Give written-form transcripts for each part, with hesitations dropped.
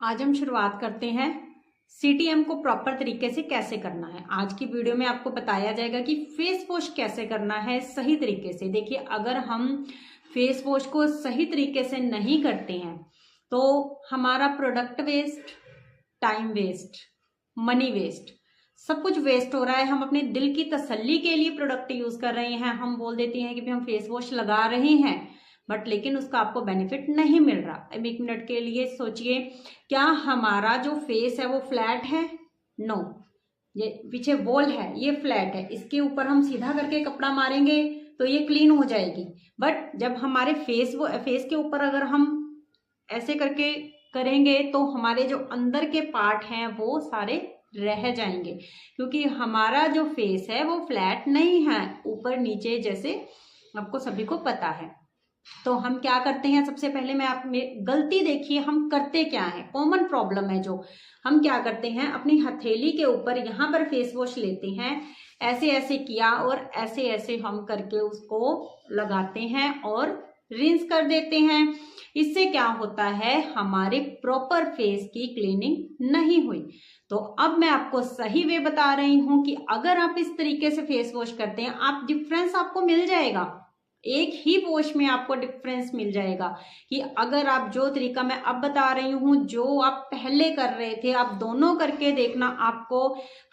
आज हम शुरुआत करते हैं सीटीएम को प्रॉपर तरीके से कैसे करना है। आज की वीडियो में आपको बताया जाएगा कि फेस वॉश कैसे करना है सही तरीके से। देखिए, अगर हम फेस वॉश को सही तरीके से नहीं करते हैं तो हमारा product waste, time waste, money waste, सब कुछ वेस्ट हो रहा है। हम अपने दिल की तसल्ली के लिए प्रोडक्ट यूज कर रहे हैं। हम बोल देते हैं कि भी हम फेस वॉश लगा रहे हैं, बट लेकिन उसका आपको बेनिफिट नहीं मिल रहा। अब एक मिनट के लिए सोचिए, क्या हमारा जो फेस है वो फ्लैट है? नो, ये पीछे वॉल है, ये फ्लैट है। इसके ऊपर हम सीधा करके कपड़ा मारेंगे तो ये क्लीन हो जाएगी। बट जब हमारे फेस के ऊपर अगर हम ऐसे करके करेंगे तो हमारे जो अंदर के पार्ट हैं वो सारे रह जाएंगे, क्योंकि हमारा जो फेस है वो फ्लैट नहीं है, ऊपर नीचे जैसे आपको सभी को पता है। तो हम क्या करते हैं, सबसे पहले मैं आप में गलती देखिए, हम करते क्या है, कॉमन प्रॉब्लम है जो हम क्या करते हैं, अपनी हथेली के ऊपर यहाँ पर फेस वॉश लेते हैं, ऐसे ऐसे किया और ऐसे ऐसे हम करके उसको लगाते हैं और रिंस कर देते हैं। इससे क्या होता है, हमारे प्रॉपर फेस की क्लीनिंग नहीं हुई। तो अब मैं आपको सही वे बता रही हूं कि अगर आप इस तरीके से फेस वॉश करते हैं, आप डिफरेंस आपको मिल जाएगा, एक ही वॉश में आपको डिफरेंस मिल जाएगा। कि अगर आप जो तरीका मैं अब बता रही हूं, जो आप पहले कर रहे थे, आप दोनों करके देखना, आपको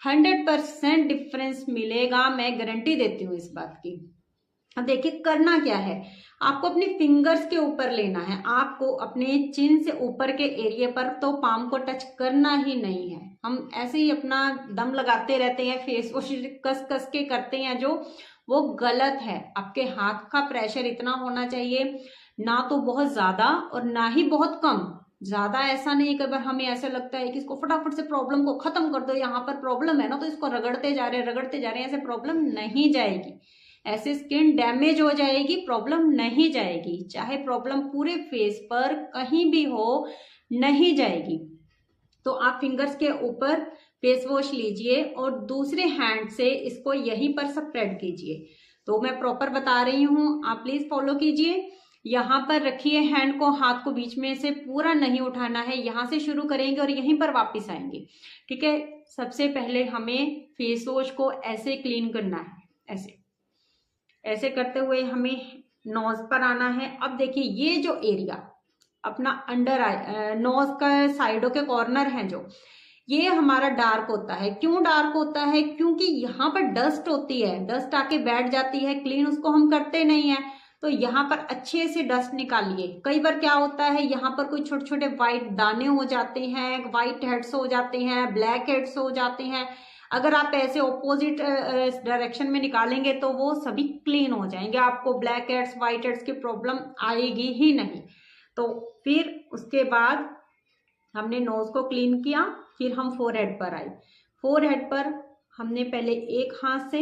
100% डिफरेंस मिलेगा। मैं गारंटी देती हूँ इस बात की। अब देखिए, करना क्या है, आपको अपनी फिंगर्स के ऊपर लेना है। आपको अपने चिन से ऊपर के एरिया पर तो पाम को टच करना ही नहीं है। हम ऐसे ही अपना दम लगाते रहते हैं, फेस वॉश कस कस के करते हैं, जो वो गलत है। आपके हाथ का प्रेशर इतना होना चाहिए, ना तो बहुत ज्यादा और ना ही बहुत कम। ज्यादा ऐसा नहीं, कई बार हमें ऐसा लगता है कि इसको फटाफट से प्रॉब्लम को खत्म कर दो, यहाँ पर प्रॉब्लम है ना तो इसको रगड़ते जा रहे हैं, ऐसे प्रॉब्लम नहीं जाएगी। ऐसे स्किन डैमेज हो जाएगी, प्रॉब्लम नहीं जाएगी। चाहे प्रॉब्लम पूरे फेस पर कहीं भी हो, नहीं जाएगी। तो आप फिंगर्स के ऊपर फेस वॉश लीजिए और दूसरे हैंड से इसको यहीं पर स्प्रेड कीजिए। तो मैं प्रॉपर बता रही हूं, आप प्लीज फॉलो कीजिए। यहाँ पर रखिए हैंड को, हाथ को बीच में से पूरा नहीं उठाना है, यहां से शुरू करेंगे और यहीं पर वापस आएंगे। ठीक है, सबसे पहले हमें फेस वॉश को ऐसे क्लीन करना है, ऐसे ऐसे करते हुए हमें नोज पर आना है। अब देखिए, ये जो एरिया अपना अंडर आई, नोज का साइडों के कॉर्नर हैं जो, ये हमारा डार्क होता है। क्यों डार्क होता है? क्योंकि यहाँ पर डस्ट होती है, डस्ट आके बैठ जाती है, क्लीन उसको हम करते नहीं है। तो यहाँ पर अच्छे से डस्ट निकालिए। कई बार क्या होता है, यहाँ पर कोई छोटे छोटे व्हाइट दाने हो जाते हैं, व्हाइट हेड्स हो जाते हैं, ब्लैक हेड्स हो जाते हैं। अगर आप ऐसे ऑपोजिट डायरेक्शन में निकालेंगे तो वो सभी क्लीन हो जाएंगे, आपको ब्लैक हेड्स, व्हाइट हेड्स की प्रॉब्लम आएगी ही नहीं। तो फिर उसके बाद हमने नोज को क्लीन किया, फिर हम फोरहेड पर आए। फोरहेड पर हमने पहले एक हाथ से,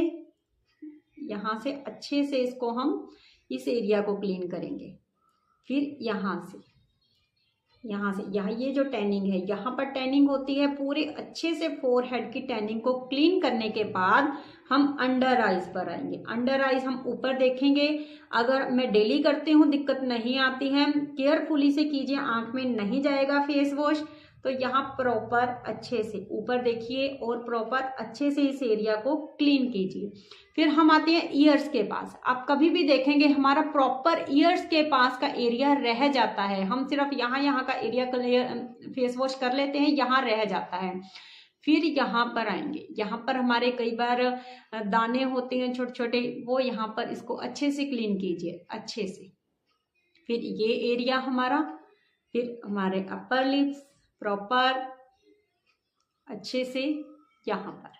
यहाँ से अच्छे से इसको हम इस एरिया को क्लीन करेंगे। फिर यहाँ से यहाँ ये जो टैनिंग है, यहाँ पर टैनिंग होती है, पूरे अच्छे से फोरहेड की टैनिंग को क्लीन करने के बाद हम अंडर आइज पर आएंगे। अंडर आइज हम ऊपर देखेंगे। अगर मैं डेली करती हूँ, दिक्कत नहीं आती है, केयरफुली से कीजिए, आंख में नहीं जाएगा फेस वॉश। तो यहाँ प्रॉपर अच्छे से ऊपर देखिए और प्रॉपर अच्छे से इस एरिया को क्लीन कीजिए। फिर हम आते हैं ईयर्स के पास। आप कभी भी देखेंगे हमारा प्रॉपर ईयर्स के पास का एरिया रह जाता है, हम सिर्फ यहाँ का एरिया फेस वॉश कर लेते हैं, यहाँ रह जाता है। फिर यहाँ पर आएंगे, यहाँ पर हमारे कई बार दाने होते हैं छोटे छोटे, वो यहाँ पर इसको अच्छे से क्लीन कीजिए, अच्छे से। फिर ये एरिया हमारा, फिर हमारे अपर लिप्स प्रॉपर अच्छे से यहाँ पर।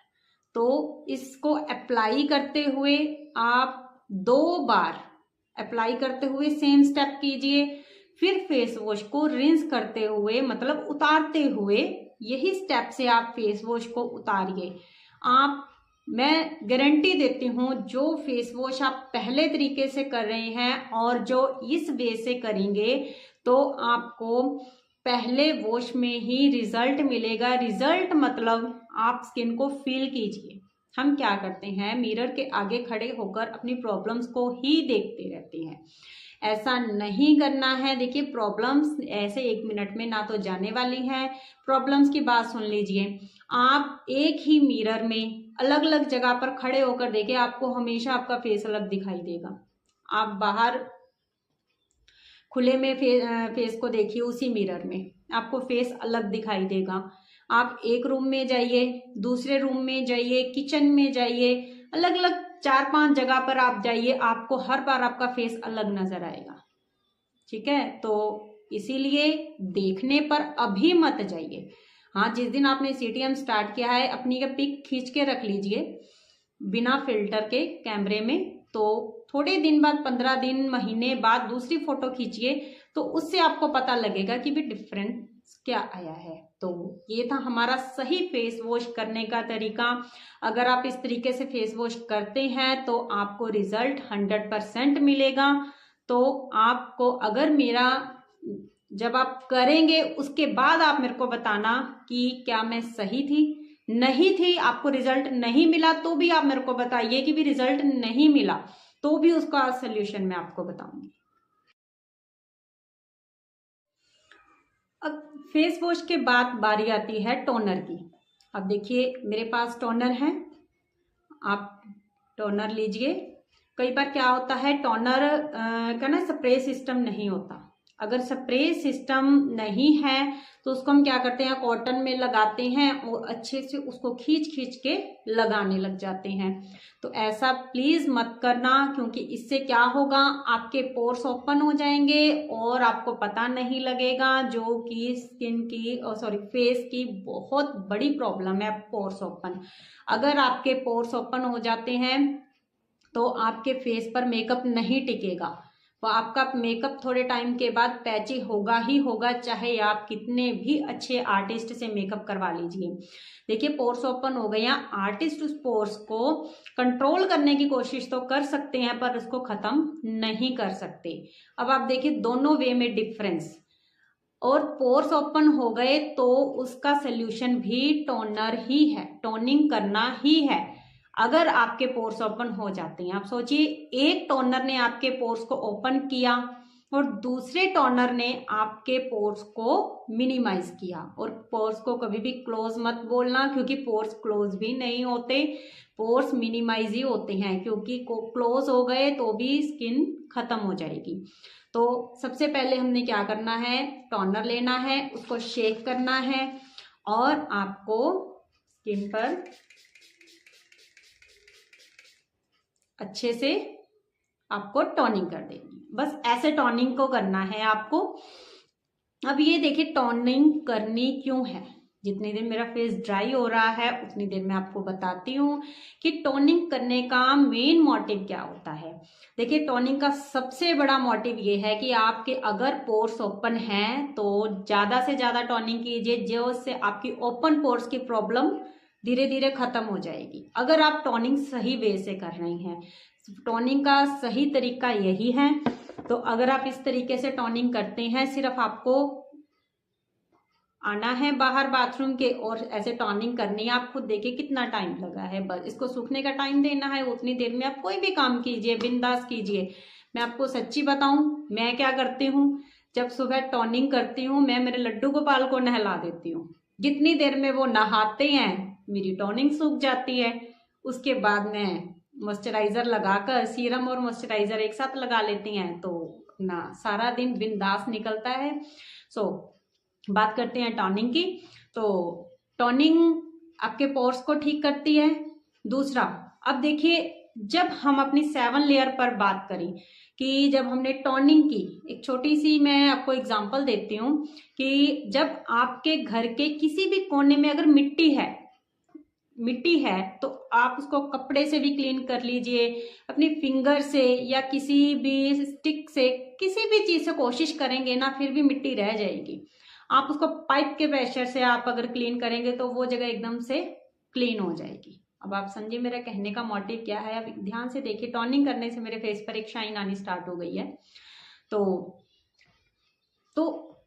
तो इसको अप्लाई करते हुए आप 2 बार अप्लाई करते हुए सेम स्टेप कीजिए। फिर फेस वॉश को रिंस करते हुए, मतलब उतारते हुए, यही स्टेप से आप फेस वॉश को उतारिए। मैं गारंटी देती हूँ, जो फेस वॉश आप पहले तरीके से कर रहे हैं और जो इस वे से करेंगे, तो आपको पहले वॉश में ही रिजल्ट मिलेगा। रिजल्ट मतलब आप स्किन को फील कीजिए। हम क्या करते हैं, मिरर के आगे खड़े होकर अपनी प्रॉब्लम्स को ही देखते रहते हैं। ऐसा नहीं करना है। देखिए प्रॉब्लम्स ऐसे 1 मिनट में ना तो जाने वाली हैं। प्रॉब्लम्स की बात सुन लीजिए, आप एक ही मिरर में अलग अलग जगह पर खड़े होकर देखिए, आपको हमेशा आपका फेस अलग दिखाई देगा। आप बाहर खुले में फेस को देखिए, उसी मिरर में आपको फेस अलग दिखाई देगा। आप एक रूम में जाइए, दूसरे रूम में जाइए, किचन में जाइए, अलग अलग 4-5 जगह पर आप जाइए, आपको हर बार आपका फेस अलग नजर आएगा। ठीक है, तो इसीलिए देखने पर अभी मत जाइए। हाँ, जिस दिन आपने CTM स्टार्ट किया है, अपनी का पिक खींच के रख लीजिए बिना फिल्टर के कैमरे में। तो थोड़े दिन बाद, 15 दिन, महीने बाद दूसरी फोटो खींचिए, तो उससे आपको पता लगेगा कि भी डिफरेंस क्या आया है। तो ये था हमारा सही फेस वॉश करने का तरीका। अगर आप इस तरीके से फेस वॉश करते हैं तो आपको रिजल्ट 100% मिलेगा। तो आपको, अगर मेरा, जब आप करेंगे उसके बाद आप मेरे को बताना कि क्या मैं सही थी, नहीं थी, आपको रिजल्ट नहीं मिला तो भी आप मेरे को बताइए कि भी रिजल्ट नहीं मिला, तो भी उसका सॉल्यूशन मैं आपको बताऊंगी। अब फेस वॉश के बाद बारी आती है टोनर की। अब देखिए मेरे पास टोनर है, आप टोनर लीजिए। कई बार क्या होता है, टोनर का ना स्प्रे सिस्टम नहीं होता। अगर स्प्रे सिस्टम नहीं है तो उसको हम क्या करते हैं, कॉटन में लगाते हैं और अच्छे से उसको खींच खींच के लगाने लग जाते हैं। तो ऐसा प्लीज मत करना, क्योंकि इससे क्या होगा, आपके पोर्स ओपन हो जाएंगे और आपको पता नहीं लगेगा, जो कि स्किन की, फेस की बहुत बड़ी प्रॉब्लम है पोर्स ओपन। अगर आपके पोर्स ओपन हो जाते हैं तो आपके फेस पर मेकअप नहीं टिकेगा, तो आपका मेकअप थोड़े टाइम के बाद पैची होगा ही होगा, चाहे आप कितने भी अच्छे आर्टिस्ट से मेकअप करवा लीजिए। देखिए पोर्स ओपन हो गए, आर्टिस्ट उस पोर्स को कंट्रोल करने की कोशिश तो कर सकते हैं पर उसको खत्म नहीं कर सकते। अब आप देखिए दोनों वे में डिफरेंस। और पोर्स ओपन हो गए तो उसका सोल्यूशन भी टोनर ही है, टोनिंग करना ही है। अगर आपके पोर्स ओपन हो जाते हैं, आप सोचिए एक टोनर ने आपके पोर्स को ओपन किया और दूसरे टोनर ने आपके पोर्स को मिनिमाइज किया। और पोर्स को कभी भी क्लोज मत बोलना, क्योंकि पोर्स क्लोज भी नहीं होते, पोर्स मिनिमाइज ही होते हैं, क्योंकि क्लोज हो गए तो भी स्किन खत्म हो जाएगी। तो सबसे पहले हमने क्या करना है, टोनर लेना है, उसको शेक करना है और आपको स्किन पर अच्छे से आपको टोनिंग कर देगी। बस ऐसे टोनिंग को करना है आपको। अब ये देखिए टोनिंग करनी क्यों है, जितनी देर मेरा फेस ड्राई हो रहा है उतनी देर मैं आपको बताती हूँ कि टोनिंग करने का मेन मोटिव क्या होता है। देखिए टोनिंग का सबसे बड़ा मोटिव ये है कि आपके अगर पोर्स ओपन हैं तो ज्यादा से ज्यादा टोनिंग कीजिए, जिससे आपकी ओपन पोर्स की प्रॉब्लम धीरे धीरे खत्म हो जाएगी। अगर आप टोनिंग सही वे से कर रहे हैं, टोनिंग का सही तरीका यही है। तो अगर आप इस तरीके से टोनिंग करते हैं, सिर्फ आपको आना है बाहर बाथरूम के और ऐसे टोनिंग करनी है। आप खुद देखिए कितना टाइम लगा है, बस इसको सूखने का टाइम देना है, उतनी देर में आप कोई भी काम कीजिए, बिंदास कीजिए। मैं आपको सच्ची बताऊं, मैं क्या करती हूँ, जब सुबह टोनिंग करती हूँ, मैं मेरे लड्डू गोपाल को नहला देती हूँ। जितनी देर में वो नहाते हैं मेरी टोनिंग सूख जाती है। उसके बाद मैं मॉइस्चराइजर लगाकर, सीरम और मॉइस्चराइजर एक साथ लगा लेती हैं, तो ना सारा दिन बिंदास निकलता है। बात करते हैं टोनिंग की। तो टोनिंग आपके पोर्स को ठीक करती है। दूसरा, अब देखिए जब हम अपनी 7 लेयर पर बात करें कि जब हमने टोनिंग की, एक छोटी सी मैं आपको एग्जांपल देती हूँ कि जब आपके घर के किसी भी कोने में अगर मिट्टी है तो आप उसको कपड़े से भी क्लीन कर लीजिए, अपनी फिंगर से या किसी भी स्टिक से, किसी भी चीज से कोशिश करेंगे ना, फिर भी मिट्टी रह जाएगी। आप उसको पाइप के प्रेशर से आप अगर क्लीन करेंगे तो वो जगह एकदम से क्लीन हो जाएगी। अब आप समझिए मेरा कहने का मोटिव क्या है। अब ध्यान से देखिए, टोनिंग करने से मेरे फेस पर एक शाइन आनी स्टार्ट हो गई है। तो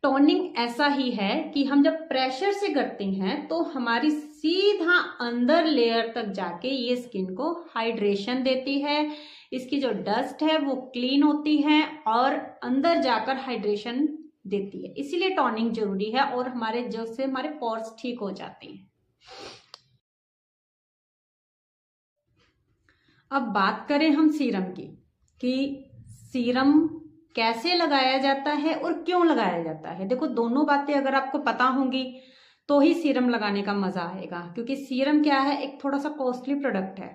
टोनिंग ऐसा ही है कि हम जब प्रेशर से करते हैं तो हमारी सीधा अंदर लेयर तक जाके ये स्किन को हाइड्रेशन देती है, इसकी जो डस्ट है वो क्लीन होती है और अंदर जाकर हाइड्रेशन देती है। इसीलिए टोनिंग जरूरी है और हमारे जिससे हमारे पोर्स ठीक हो जाते हैं। अब बात करें हम सीरम की, कि सीरम कैसे लगाया जाता है और क्यों लगाया जाता है। देखो, दोनों बातें अगर आपको पता होंगी तो ही सीरम लगाने का मजा आएगा, क्योंकि सीरम क्या है, एक थोड़ा सा कॉस्टली प्रोडक्ट है।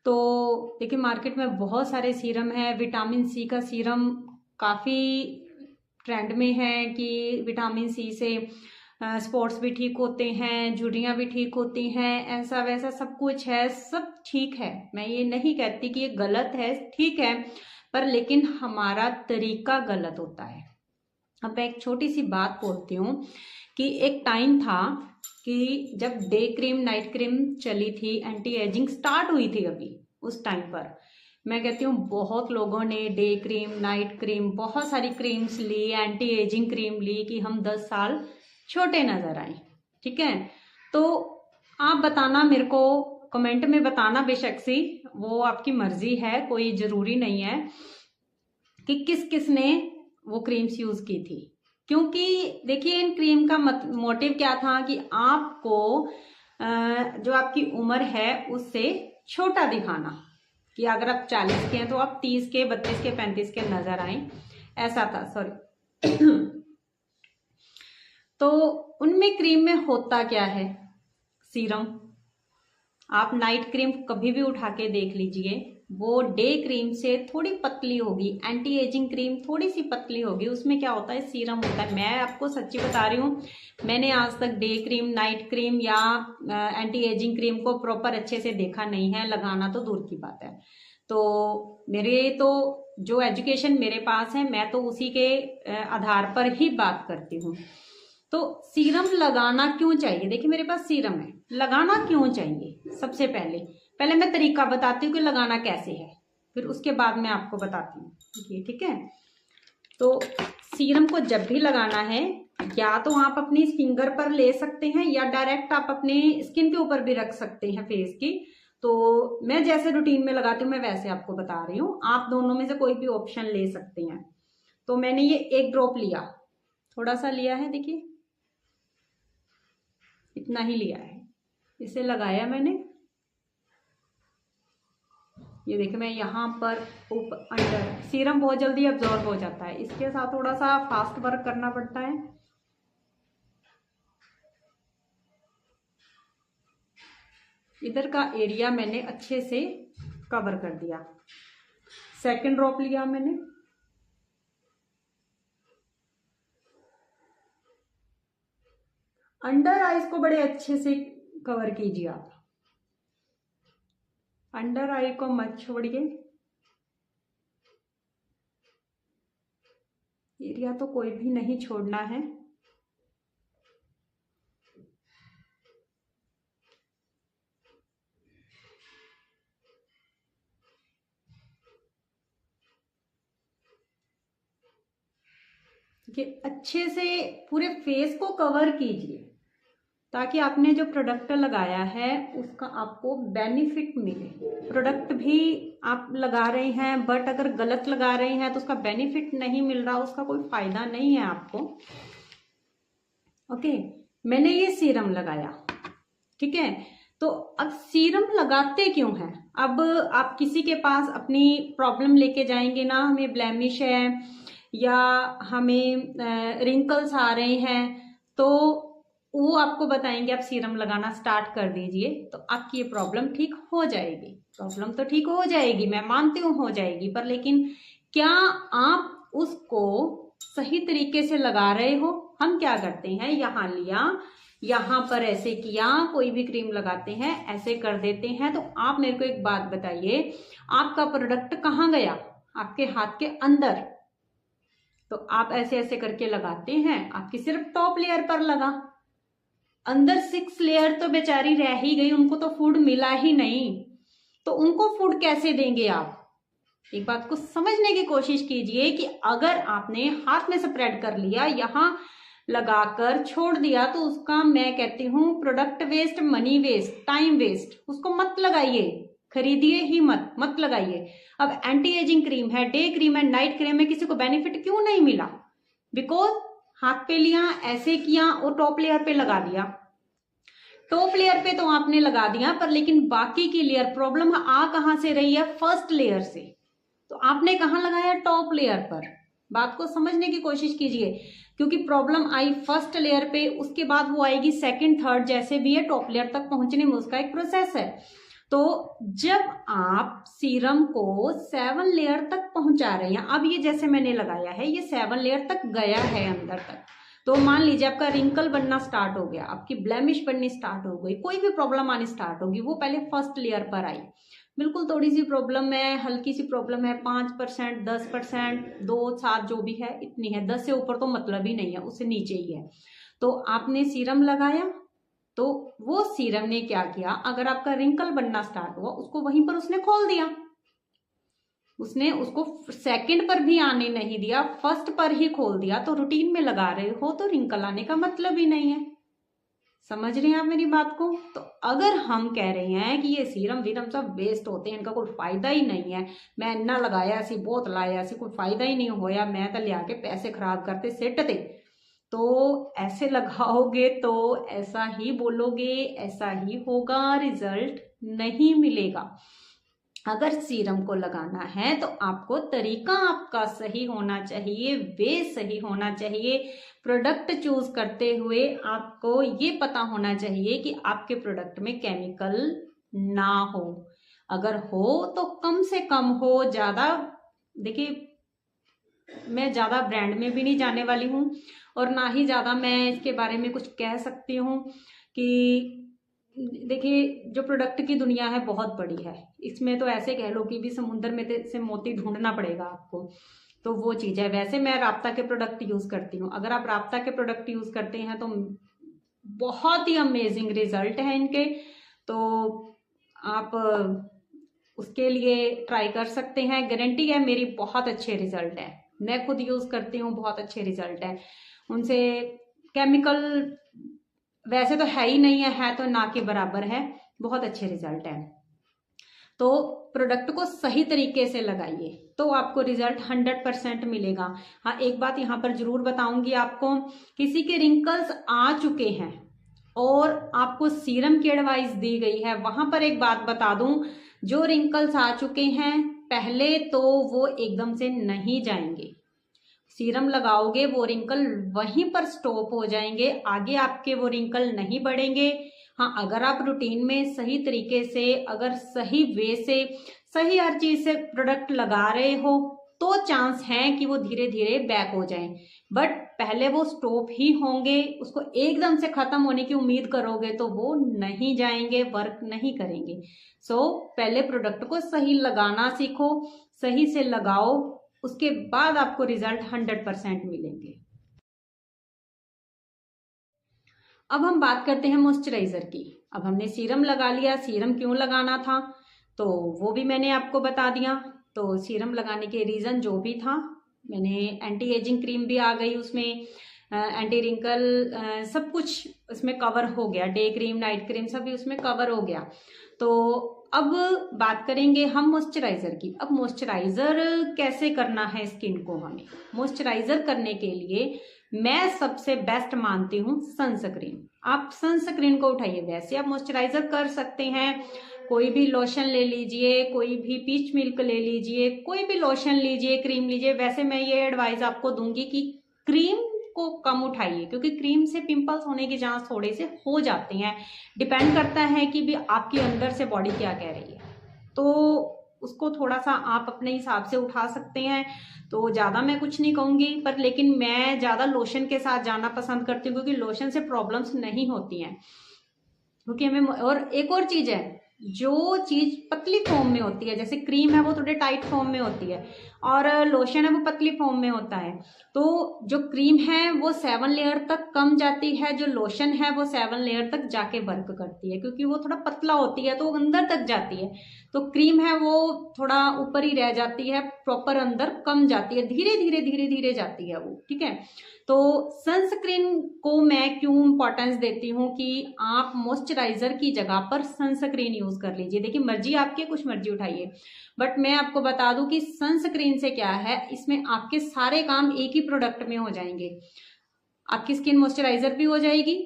तो देखिए, मार्केट में बहुत सारे सीरम है। विटामिन सी का सीरम काफ़ी ट्रेंड में है कि विटामिन सी से स्पॉट्स भी ठीक होते हैं, झुर्रियाँ भी ठीक होती हैं, ऐसा वैसा सब कुछ है, सब ठीक है। मैं ये नहीं कहती कि ये गलत है, ठीक है, पर लेकिन हमारा तरीका गलत होता है। अब मैं एक छोटी सी बात बोलती हूँ कि एक टाइम था कि जब डे क्रीम नाइट क्रीम चली थी, एंटी एजिंग स्टार्ट हुई थी अभी उस टाइम पर, मैं कहती हूँ बहुत लोगों ने डे क्रीम नाइट क्रीम बहुत सारी क्रीम्स ली, एंटी एजिंग क्रीम ली कि हम 10 साल छोटे नजर आए। ठीक है, तो आप बताना मेरे को, कमेंट में बताना, बेशक सी वो आपकी मर्जी है, कोई जरूरी नहीं है कि किस किस ने वो क्रीम्स यूज की थी। क्योंकि देखिए, इन क्रीम का मोटिव क्या था कि आपको जो आपकी उम्र है उससे छोटा दिखाना, कि अगर आप 40 के हैं तो आप 30 के 32 के 35 के नजर आए, ऐसा था। सॉरी तो उनमें क्रीम में होता क्या है, सीरम, आप नाइट क्रीम कभी भी उठा के देख लीजिए, वो डे क्रीम से थोड़ी पतली होगी, एंटी एजिंग क्रीम थोड़ी सी पतली होगी, उसमें क्या होता है, सीरम होता है। मैं आपको सच्ची बता रही हूँ, मैंने आज तक डे क्रीम नाइट क्रीम या एंटी एजिंग क्रीम को प्रॉपर अच्छे से देखा नहीं है, लगाना तो दूर की बात है। तो मेरे तो जो एजुकेशन मेरे पास है, मैं तो उसी के आधार पर ही बात करती हूँ। तो सीरम लगाना क्यों चाहिए, देखिए मेरे पास सीरम है, लगाना क्यों चाहिए, सबसे पहले मैं तरीका बताती हूँ कि लगाना कैसे है, फिर उसके बाद मैं आपको बताती हूँ। ठीक है, तो सीरम को जब भी लगाना है, या तो आप अपनी फिंगर पर ले सकते हैं या डायरेक्ट आप अपने स्किन के ऊपर भी रख सकते हैं फेस की। तो मैं जैसे रूटीन में लगाती हूँ मैं वैसे आपको बता रही हूँ, आप दोनों में से कोई भी ऑप्शन ले सकते हैं। तो मैंने ये 1 ड्रॉप लिया, थोड़ा सा लिया है, देखिए इतना ही लिया है, इसे लगाया मैंने, ये देखिए मैं यहाँ पर ऊपर अंडर, सीरम बहुत जल्दी अब्जॉर्ब हो जाता है, इसके साथ थोड़ा सा फास्ट वर्क करना पड़ता है। इधर का एरिया मैंने अच्छे से कवर कर दिया। 2nd ड्रॉप लिया मैंने, अंडर आईज को बड़े अच्छे से कवर कीजिए आप, अंडर आई को मत छोड़िए, एरिया तो कोई भी नहीं छोड़ना है। ये अच्छे से पूरे फेस को कवर कीजिए, ताकि आपने जो प्रोडक्ट लगाया है उसका आपको बेनिफिट मिले। प्रोडक्ट भी आप लगा रहे हैं, बट अगर गलत लगा रहे हैं तो उसका बेनिफिट नहीं मिल रहा, उसका कोई फायदा नहीं है आपको। ओके, मैंने ये सीरम लगाया, ठीक है। तो अब सीरम लगाते क्यों हैं, अब आप किसी के पास अपनी प्रॉब्लम लेके जाएंगे ना, हमें ब्लैमिश है या हमें रिंकल्स आ रहे हैं, तो वो आपको बताएंगे आप सीरम लगाना स्टार्ट कर दीजिए, तो आपकी ये प्रॉब्लम ठीक हो जाएगी। प्रॉब्लम तो ठीक हो जाएगी, मैं मानती हूँ हो जाएगी, पर लेकिन क्या आप उसको सही तरीके से लगा रहे हो। हम क्या करते हैं, यहाँ लिया, यहाँ पर ऐसे किया, कोई भी क्रीम लगाते हैं ऐसे कर देते हैं। तो आप मेरे को एक बात बताइए, आपका प्रोडक्ट कहाँ गया, आपके हाथ के अंदर। तो आप ऐसे ऐसे करके लगाते हैं, आपकी सिर्फ टॉप लेयर पर लगा, अंदर 6 लेयर तो बेचारी रह ही गई, उनको तो फूड मिला ही नहीं, तो उनको फूड कैसे देंगे आप। एक बात को समझने की कोशिश कीजिए कि अगर आपने हाथ में स्प्रेड कर लिया, यहाँ लगाकर छोड़ दिया तो उसका मैं कहती हूँ product waste, money waste, time waste. उसको मत लगाइए, खरीदिए ही मत, मत लगाइए। अब एंटी एजिंग क्रीम है, डे क्रीम है, नाइट क्रीम है, किसी को बेनिफिट क्यों नहीं मिला? बिकॉज हाथ पे लिया, ऐसे किया और टॉप लेयर पे लगा दिया। टॉप लेयर पे तो आपने लगा दिया, पर लेकिन बाकी की लेयर प्रॉब्लम आ कहां से रही है? फर्स्ट लेयर से। तो आपने कहां लगाया? टॉप लेयर पर। बात को समझने की कोशिश कीजिए, क्योंकि प्रॉब्लम आई फर्स्ट लेयर पे, उसके बाद वो आएगी सेकंड, थर्ड, जैसे भी है टॉप लेयर तक पहुंचने में उसका एक प्रोसेस है। तो जब आप सीरम को 7 लेयर तक पहुंचा रहे हैं, अब ये जैसे मैंने लगाया है ये 7 लेयर तक गया है अंदर तक, तो मान लीजिए आपका रिंकल बनना स्टार्ट हो गया, आपकी ब्लेमिश बननी स्टार्ट हो गई, कोई भी प्रॉब्लम आनी स्टार्ट होगी, वो पहले फर्स्ट लेयर पर आई। बिल्कुल थोड़ी सी प्रॉब्लम है, हल्की सी प्रॉब्लम है, 5%, 10%, 2, 7 जो भी है इतनी है, 10 से ऊपर तो मतलब ही नहीं है, उससे नीचे ही है। तो आपने सीरम लगाया, तो वो सीरम ने क्या किया? अगर आपका रिंकल बनना स्टार्ट हुआ, उसको वहीं पर उसने खोल दिया। उसने उसको सेकंड पर भी आने नहीं दिया, फर्स्ट पर ही खोल दिया। तो रूटीन में लगा रहे हो तो रिंकल आने का मतलब ही नहीं है। समझ रहे हैं आप मेरी बात को? तो अगर हम कह रहे हैं कि ये सीरम वीरम सब वेस्ट होते हैं, इनका कोई फायदा ही नहीं है, मैं इन्ना लगाया ऐसी बहुत लाया ऐसी कोई फायदा ही नहीं होया, मैं तो लिया के पैसे खराब करते सेट थे, तो ऐसे लगाओगे तो ऐसा ही बोलोगे, ऐसा ही होगा, रिजल्ट नहीं मिलेगा। अगर सीरम को लगाना है तो आपको तरीका आपका सही होना चाहिए, वे सही होना चाहिए। प्रोडक्ट चूज करते हुए आपको ये पता होना चाहिए कि आपके प्रोडक्ट में केमिकल ना हो, अगर हो तो कम से कम हो। ज्यादा देखिए मैं ज्यादा ब्रांड में भी नहीं जाने वाली हूँ और ना ही ज्यादा मैं इसके बारे में कुछ कह सकती हूँ कि देखिए जो प्रोडक्ट की दुनिया है बहुत बड़ी है, इसमें तो ऐसे कह लो कि भी समुद्र में से मोती ढूंढना पड़ेगा आपको, तो वो चीज है। वैसे मैं राब्ता के प्रोडक्ट यूज करती हूँ, अगर आप राब्ता के प्रोडक्ट यूज करते हैं तो बहुत ही अमेजिंग रिजल्ट है इनके, तो आप उसके लिए ट्राई कर सकते हैं। गारंटी है मेरी, बहुत अच्छे रिजल्ट है, मैं खुद यूज करती हूँ, बहुत अच्छे रिजल्ट है उनसे। केमिकल वैसे तो है ही नहीं है तो ना के बराबर है, बहुत अच्छे रिजल्ट है। तो प्रोडक्ट को सही तरीके से लगाइए तो आपको रिजल्ट 100% मिलेगा। हाँ एक बात यहाँ पर जरूर बताऊंगी आपको, किसी के रिंकल्स आ चुके हैं और आपको सीरम की एडवाइस दी गई है, वहां पर एक बात बता दूं, जो रिंकल्स आ चुके हैं पहले तो वो एकदम से नहीं जाएंगे। सीरम लगाओगे वो रिंकल वहीं पर स्टॉप हो जाएंगे, आगे आपके वो रिंकल नहीं बढ़ेंगे। हाँ अगर आप रूटीन में सही तरीके से, अगर सही वे से, सही हर चीज से प्रोडक्ट लगा रहे हो तो चांस है कि वो धीरे धीरे बैक हो जाएं, बट पहले वो स्टॉप ही होंगे। उसको एकदम से खत्म होने की उम्मीद करोगे तो वो नहीं जाएंगे, वर्क नहीं करेंगे। सो पहले प्रोडक्ट को सही लगाना सीखो, सही से लगाओ, उसके बाद आपको रिजल्ट 100% मिलेंगे। अब हम बात करते हैं मॉइस्चराइजर की। अब हमने सीरम लगा लिया, सीरम क्यों लगाना था तो वो भी मैंने आपको बता दिया। तो सीरम लगाने के रीजन जो भी था, मैंने एंटी एजिंग क्रीम भी आ गई उसमें, एंटी रिंकल सब कुछ उसमें कवर हो गया, डे क्रीम नाइट क्रीम सभी उसमें कवर हो गया। तो अब बात करेंगे हम मॉइस्चराइजर की। अब मॉइस्चराइजर कैसे करना है स्किन को हमें? मॉइस्चराइजर करने के लिए मैं सबसे बेस्ट मानती हूँ सनस्क्रीन। आप सनस्क्रीन को उठाइए, वैसे आप मॉइस्चराइजर कर सकते हैं, कोई भी लोशन ले लीजिए, कोई भी पीच मिल्क ले लीजिए, कोई भी लोशन लीजिए, क्रीम लीजिए। वैसे मैं ये एडवाइस आपको दूंगी कि क्रीम को कम उठाइए, क्योंकि क्रीम से पिंपल्स होने के चांस थोड़े से हो जाते हैं। डिपेंड करता है कि भी आपके अंदर से बॉडी क्या कह रही है, तो उसको थोड़ा सा आप अपने हिसाब से उठा सकते हैं। तो ज्यादा मैं कुछ नहीं कहूंगी, पर लेकिन मैं ज्यादा लोशन के साथ जाना पसंद करती हूँ, क्योंकि लोशन से प्रॉब्लम्स नहीं होती हैं। क्योंकि हमें, और एक और चीज है, जो चीज पतली फॉर्म में होती है, जैसे क्रीम है वो थोड़े टाइट फॉर्म में होती है, और लोशन है वो पतली फॉर्म में होता है। तो जो क्रीम है वो 7 लेयर तक कम जाती है, जो लोशन है वो 7 लेयर तक जाके वर्क करती है, क्योंकि वो थोड़ा पतला होती है तो वो अंदर तक जाती है। तो क्रीम है वो थोड़ा ऊपर ही रह जाती है, प्रॉपर अंदर कम जाती है, धीरे धीरे धीरे धीरे जाती है वो, ठीक है। तो सनस्क्रीन को मैं क्यों इंपॉर्टेंस देती हूँ कि आप मॉइस्चराइजर की जगह पर सनस्क्रीन यूज कर लीजिए। देखिए मर्जी आपकी, कुछ मर्जी उठाइए, बट मैं आपको बता दूं कि सनस्क्रीन से क्या है, इसमें आपके सारे काम एक ही प्रोडक्ट में हो जाएंगे। आपकी स्किन मॉइस्चराइजर भी हो जाएगी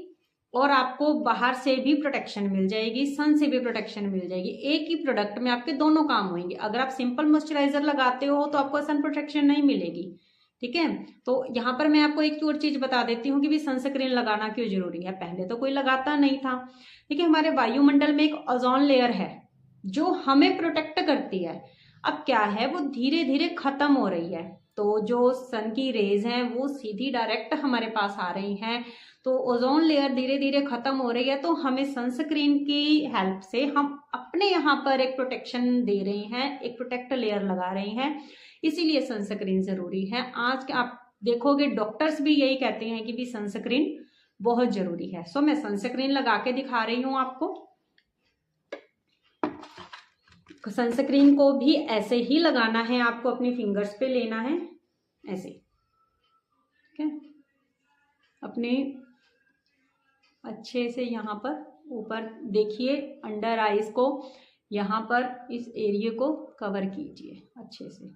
और आपको बाहर से भी प्रोटेक्शन मिल जाएगी, सन से भी प्रोटेक्शन मिल जाएगी। एक ही प्रोडक्ट में आपके दोनों काम होंगे। अगर आप सिंपल मॉइस्चराइजर लगाते हो तो आपको सन प्रोटेक्शन नहीं मिलेगी, ठीक है। तो यहाँ पर मैं आपको एक और चीज बता देती हूँ कि भी सनस्क्रीन लगाना क्यों जरूरी है। पहले तो कोई लगाता नहीं था, ठीक है। हमारे वायुमंडल में एक ओजोन लेयर है जो हमें प्रोटेक्ट करती है। अब क्या है, वो धीरे धीरे खत्म हो रही है। तो जो सन की रेज हैं वो सीधी डायरेक्ट हमारे पास आ रही हैं, तो ओजोन लेयर धीरे धीरे खत्म हो रही है। तो हमें सनस्क्रीन की हेल्प से हम अपने यहाँ पर एक प्रोटेक्शन दे रहे हैं, एक प्रोटेक्ट लेयर लगा रहे हैं, इसीलिए सनस्क्रीन जरूरी है। आज के आप देखोगे डॉक्टर्स भी यही कहते हैं कि भी सनस्क्रीन बहुत जरूरी है। सो मैं सनस्क्रीन लगा के दिखा रही हूँ आपको। सनस्क्रीन को भी ऐसे ही लगाना है, आपको अपनी फिंगर्स पे लेना है ऐसे, ठीक है। अपने अच्छे से यहाँ पर ऊपर देखिए, अंडर आईज को यहाँ पर इस एरिया को कवर कीजिए अच्छे से।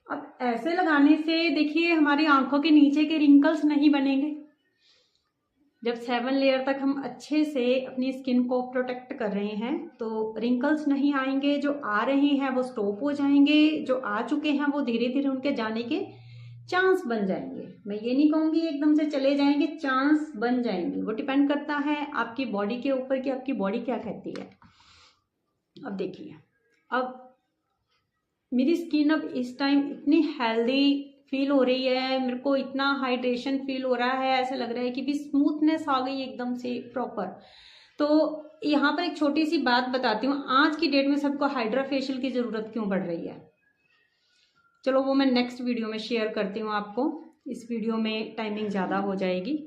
अब ऐसे लगाने से देखिए हमारी आंखों के नीचे के रिंकल्स नहीं बनेंगे। जब 7 लेयर तक हम अच्छे से अपनी स्किन को प्रोटेक्ट कर रहे हैं तो रिंकल्स नहीं आएंगे, जो आ रहे हैं वो स्टॉप हो जाएंगे, जो आ चुके हैं वो धीरे धीरे उनके जाने के चांस बन जाएंगे। मैं ये नहीं कहूंगी एकदम से चले जाएंगे, चांस बन जाएंगे। वो डिपेंड करता है आपकी बॉडी के ऊपर कि आपकी बॉडी क्या कहती है। अब देखिए, अब मेरी स्किन अब इस टाइम इतनी हेल्दी फील हो रही है, मेरे को इतना हाइड्रेशन फील हो रहा है, ऐसा लग रहा है कि भी स्मूथनेस आ गई एकदम से प्रॉपर। तो यहाँ पर एक छोटी सी बात बताती हूँ, आज की डेट में सबको हाइड्रा फेशियल की जरूरत क्यों पड़ रही है। चलो वो मैं नेक्स्ट वीडियो में शेयर करती हूँ आपको, इस वीडियो में टाइमिंग ज़्यादा हो जाएगी।